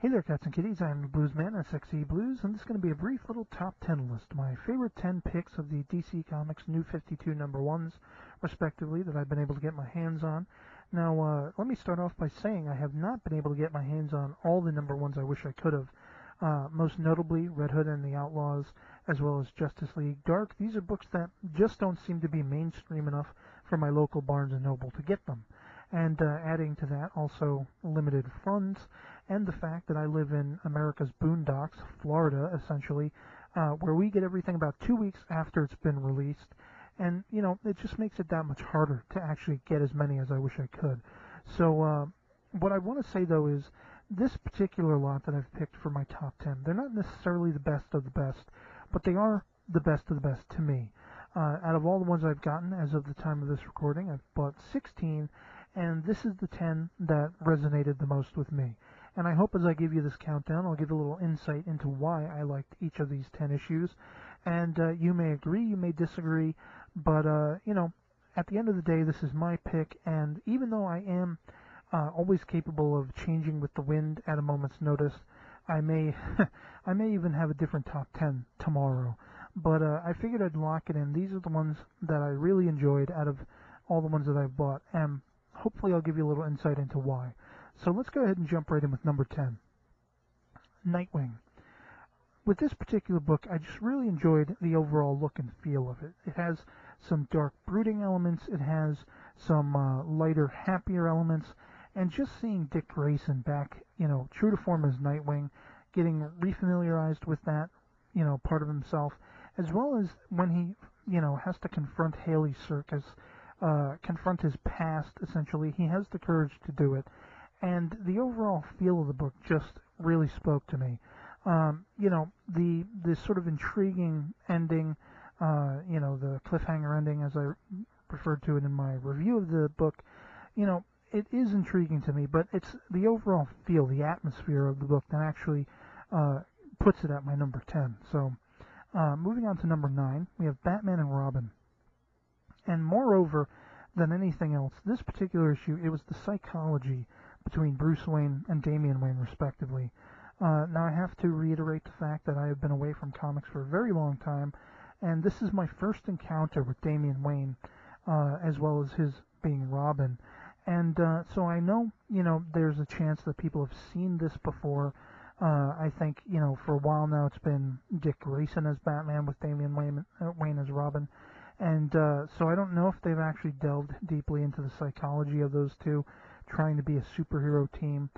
Hey there, cats and kitties. I'm the Blues Man at sXeblues, and this is going to be a brief little top 10 list. My favorite 10 picks of the DC Comics New 52 number ones, respectively, that I've been able to get my hands on. Now, let me start off by saying I have not been able to get my hands on all the number ones I wish I could have. Most notably, Red Hood and the Outlaws, as well as Justice League Dark. These are books that just don't seem to be mainstream enough for my local Barnes & Noble to get them. And adding to that, also limited funds, and the fact that I live in America's boondocks, Florida, essentially, where we get everything about 2 weeks after it's been released. And, you know, it just makes it that much harder to actually get as many as I wish I could. So what I want to say, though, is this particular lot that I've picked for my top 10, they're not necessarily the best of the best, but they are the best of the best to me. Out of all the ones I've gotten as of the time of this recording, I've bought 16, and this is the 10 that resonated the most with me. And I hope as I give you this countdown, I'll give a little insight into why I liked each of these 10 issues. And you may agree, you may disagree, but, you know, at the end of the day, this is my pick, and even though I am always capable of changing with the wind at a moment's notice, I may I may even have a different top 10 tomorrow. But I figured I'd lock it in. These are the ones that I really enjoyed out of all the ones that I've bought, and hopefully I'll give you a little insight into why. So let's go ahead and jump right in with number 10, Nightwing. With this particular book, I just really enjoyed the overall look and feel of it. It has some dark, brooding elements. It has some lighter, happier elements. And just seeing Dick Grayson back, you know, true to form as Nightwing, getting refamiliarized with that, you know, part of himself, as well as when he, you know, has to confront Haley Circus, confront his past, essentially. He has the courage to do it. And the overall feel of the book just really spoke to me. You know, the sort of intriguing ending, you know, the cliffhanger ending, as I referred to it in my review of the book, you know, it is intriguing to me, but it's the overall feel, the atmosphere of the book that actually puts it at my number 10. So, moving on to number 9, we have Batman and Robin. And moreover than anything else, this particular issue, it was the psychology between Bruce Wayne and Damian Wayne, respectively. Now, I have to reiterate the fact that I have been away from comics for a very long time, and this is my first encounter with Damian Wayne, as well as his being Robin. And so I know, you know, there's a chance that people have seen this before. I think, you know, for a while now it's been Dick Grayson as Batman with Damian Wayne as Robin. And so I don't know if they've actually delved deeply into the psychology of those two, trying to be a superhero team,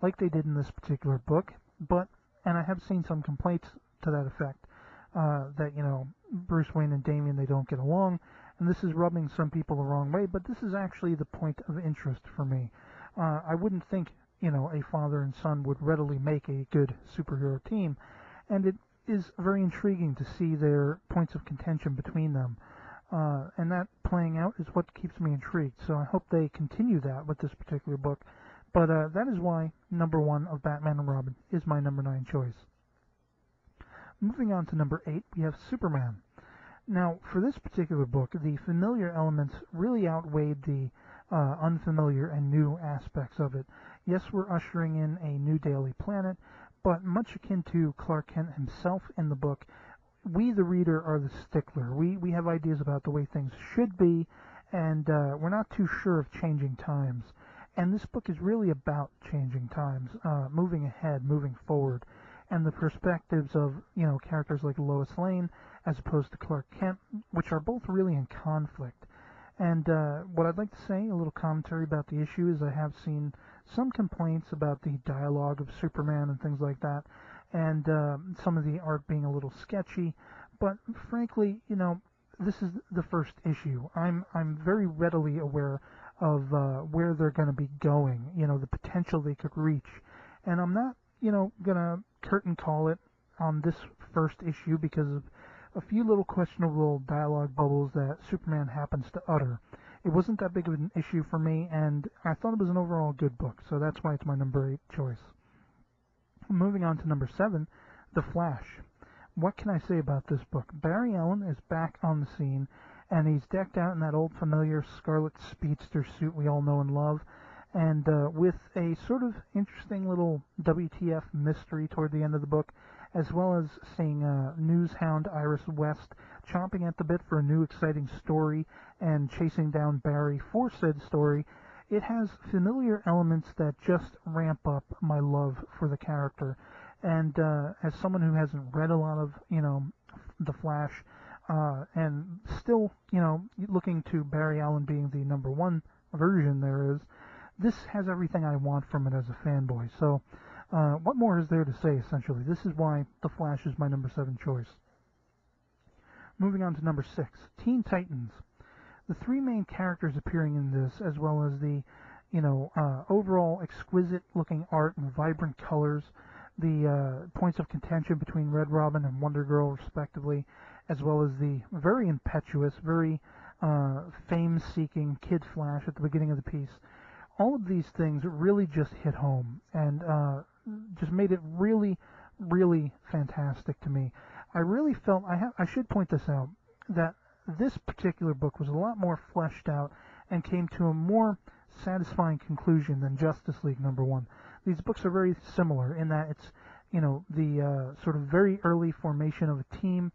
like they did in this particular book. But, and I have seen some complaints to that effect, that, you know, Bruce Wayne and Damian, they don't get along, and this is rubbing some people the wrong way, but this is actually the point of interest for me. I wouldn't think, you know, a father and son would readily make a good superhero team, and it is very intriguing to see their points of contention between them. And that playing out is what keeps me intrigued, so I hope they continue that with this particular book. But that is why number 1 of Batman and Robin is my number 9 choice. Moving on to number 8, we have Superman. Now, for this particular book, the familiar elements really outweighed the unfamiliar and new aspects of it. Yes, we're ushering in a new Daily Planet, but much akin to Clark Kent himself in the book, we, the reader, are the stickler. We have ideas about the way things should be, and we're not too sure of changing times. And this book is really about changing times, moving ahead, moving forward, and the perspectives of, you know, characters like Lois Lane as opposed to Clark Kent, which are both really in conflict. And what I'd like to say, a little commentary about the issue, is I have seen some complaints about the dialogue of Superman and things like that, and some of the art being a little sketchy. But frankly, you know, this is the first issue. I'm very readily aware of where they're going to be going, you know, the potential they could reach. And I'm not, you know, going to curtain call it on this first issue because of a few little questionable dialogue bubbles that Superman happens to utter. It wasn't that big of an issue for me, and I thought it was an overall good book, so that's why it's my number 8 choice. Moving on to number 7, The Flash. What can I say about this book? Barry Allen is back on the scene, and he's decked out in that old familiar scarlet speedster suit we all know and love, and with a sort of interesting little WTF mystery toward the end of the book, as well as seeing news hound Iris West chomping at the bit for a new exciting story and chasing down Barry for said story. It has familiar elements that just ramp up my love for the character. And as someone who hasn't read a lot of, The Flash, and still, looking to Barry Allen being the number one version there is, this has everything I want from it as a fanboy. So, what more is there to say, essentially? This is why The Flash is my number 7 choice. Moving on to number 6, Teen Titans. The three main characters appearing in this, as well as the, overall exquisite-looking art and vibrant colors, the points of contention between Red Robin and Wonder Girl, respectively, as well as the very impetuous, very fame-seeking Kid Flash at the beginning of the piece. All of these things really just hit home and just made it really, really fantastic to me. I really felt, I should point this out, that this particular book was a lot more fleshed out and came to a more satisfying conclusion than Justice League #1. These books are very similar in that it's, the sort of very early formation of a team,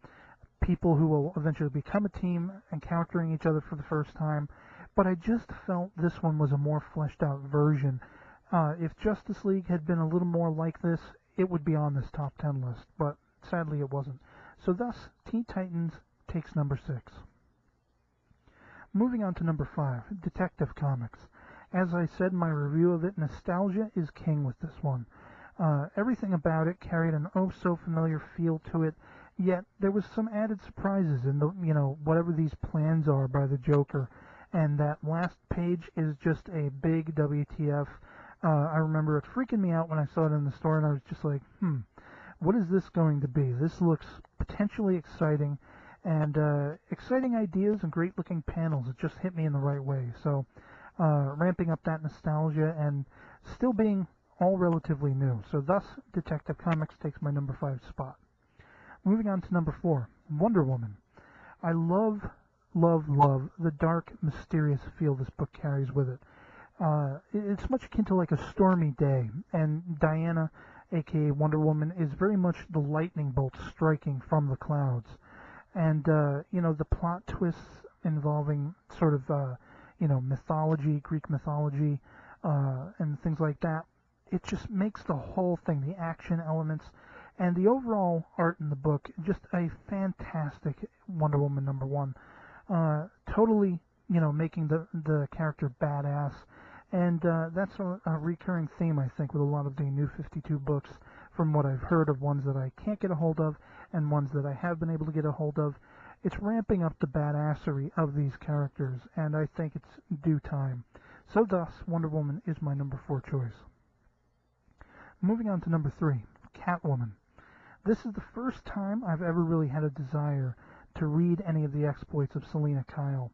people who will eventually become a team, encountering each other for the first time. But I just felt this one was a more fleshed out version. If Justice League had been a little more like this, it would be on this top 10 list, but sadly it wasn't. So thus, Teen Titans takes number 6. Moving on to number 5, Detective Comics. As I said in my review of it, nostalgia is king with this one. Everything about it carried an oh-so-familiar feel to it, yet there was some added surprises in the, whatever these plans are by the Joker. And that last page is just a big WTF. I remember it freaking me out when I saw it in the store, and I was just like, what is this going to be? This looks potentially exciting, and exciting ideas and great-looking panels. It just hit me in the right way. So, ramping up that nostalgia and still being all relatively new. So thus, Detective Comics takes my number 5 spot. Moving on to number 4, Wonder Woman. I love the dark, mysterious feel this book carries with it. It's much akin to like a stormy day, and Diana, aka Wonder Woman, is very much the lightning bolt striking from the clouds. And, the plot twists involving sort of, mythology, Greek mythology, and things like that, it just makes the whole thing, the action elements, and the overall art in the book, just a fantastic Wonder Woman #1. Totally, making the character badass. And that's a recurring theme, I think, with a lot of the New 52 books, from what I've heard of ones that I can't get a hold of and ones that I have been able to get a hold of. It's ramping up the badassery of these characters, and I think it's due time. So thus, Wonder Woman is my number 4 choice. Moving on to number 3, Catwoman. This is the first time I've ever really had a desire to read any of the exploits of Selina Kyle.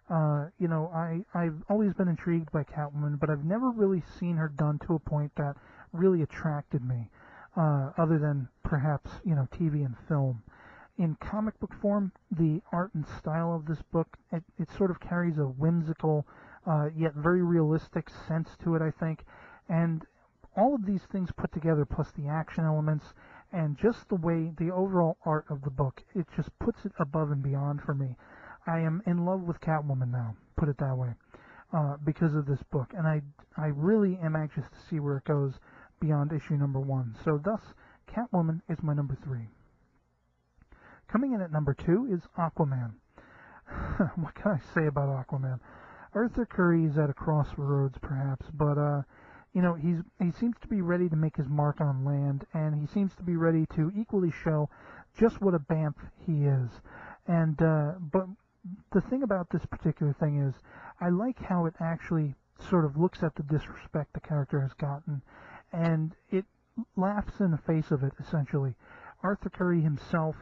I've always been intrigued by Catwoman, but I've never really seen her done to a point that really attracted me, other than perhaps, TV and film. In comic book form, the art and style of this book, it sort of carries a whimsical, yet very realistic sense to it, I think. And all of these things put together, plus the action elements, and just the way, the overall art of the book, it just puts it above and beyond for me. I am in love with Catwoman now, put it that way, because of this book. And I really am anxious to see where it goes beyond issue #1. So thus, Catwoman is my number 3. Coming in at number 2 is Aquaman. What can I say about Aquaman? Arthur Curry is at a crossroads, perhaps, but he seems to be ready to make his mark on land, and he seems to be ready to equally show just what a bamf he is. And but the thing about this particular thing is, I like how it actually sort of looks at the disrespect the character has gotten, and it laughs in the face of it, essentially. Arthur Curry himself,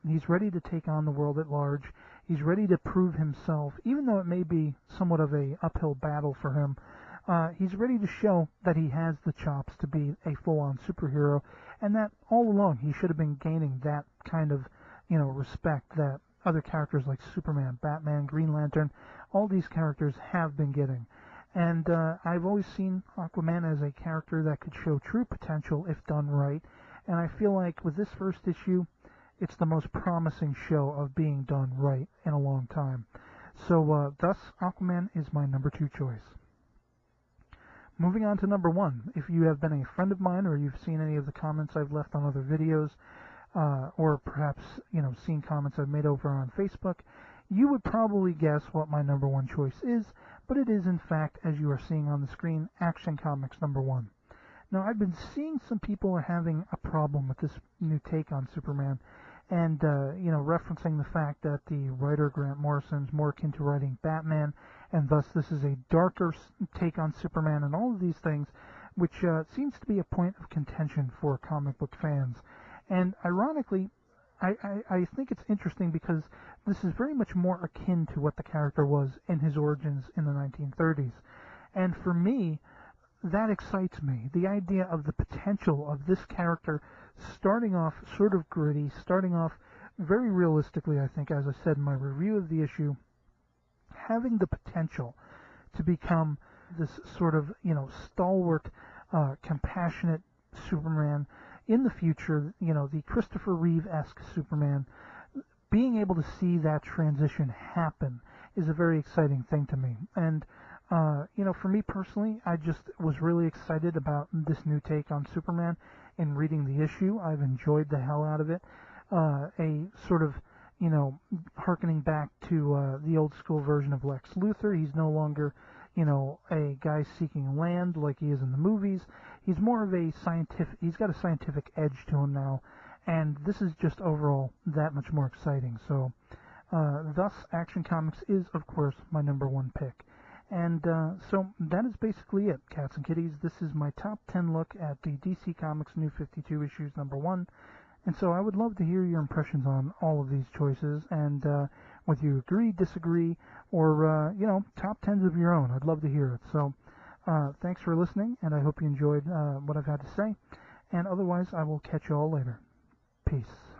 he's ready to take on the world at large. He's ready to prove himself, even though it may be somewhat of a uphill battle for him. He's ready to show that he has the chops to be a full-on superhero, and that all along he should have been gaining that kind of, respect that other characters like Superman, Batman, Green Lantern, all these characters have been getting. And I've always seen Aquaman as a character that could show true potential if done right, and I feel like with this first issue, it's the most promising show of being done right in a long time. So thus, Aquaman is my number 2 choice. Moving on to number 1, if you have been a friend of mine or you've seen any of the comments I've left on other videos, or perhaps seen comments I've made over on Facebook, you would probably guess what my number 1 choice is, but it is in fact, as you are seeing on the screen, Action Comics number 1. Now, I've been seeing some people are having a problem with this new take on Superman, and referencing the fact that the writer Grant Morrison's more akin to writing Batman, and thus this is a darker take on Superman, and all of these things, which seems to be a point of contention for comic book fans. And ironically, I think it's interesting because this is very much more akin to what the character was in his origins in the 1930s. And for me, that excites me. The idea of the potential of this character starting off sort of gritty, starting off very realistically, I think, as I said in my review of the issue, having the potential to become this sort of, stalwart, compassionate Superman in the future, the Christopher Reeve-esque Superman. Being able to see that transition happen is a very exciting thing to me. And for me personally, I just was really excited about this new take on Superman in reading the issue. I've enjoyed the hell out of it. A sort of, hearkening back to the old school version of Lex Luthor. He's no longer, a guy seeking land like he is in the movies. He's more of a he's got a scientific edge to him now, and this is just overall that much more exciting. So, thus, Action Comics is, of course, my number 1 pick. And so that is basically it, cats and kitties. This is my top 10 look at the DC Comics New 52 issues number 1. And so I would love to hear your impressions on all of these choices, and whether you agree, disagree, or, top 10s of your own. I'd love to hear it. So thanks for listening, and I hope you enjoyed what I've had to say. And otherwise, I will catch you all later. Peace.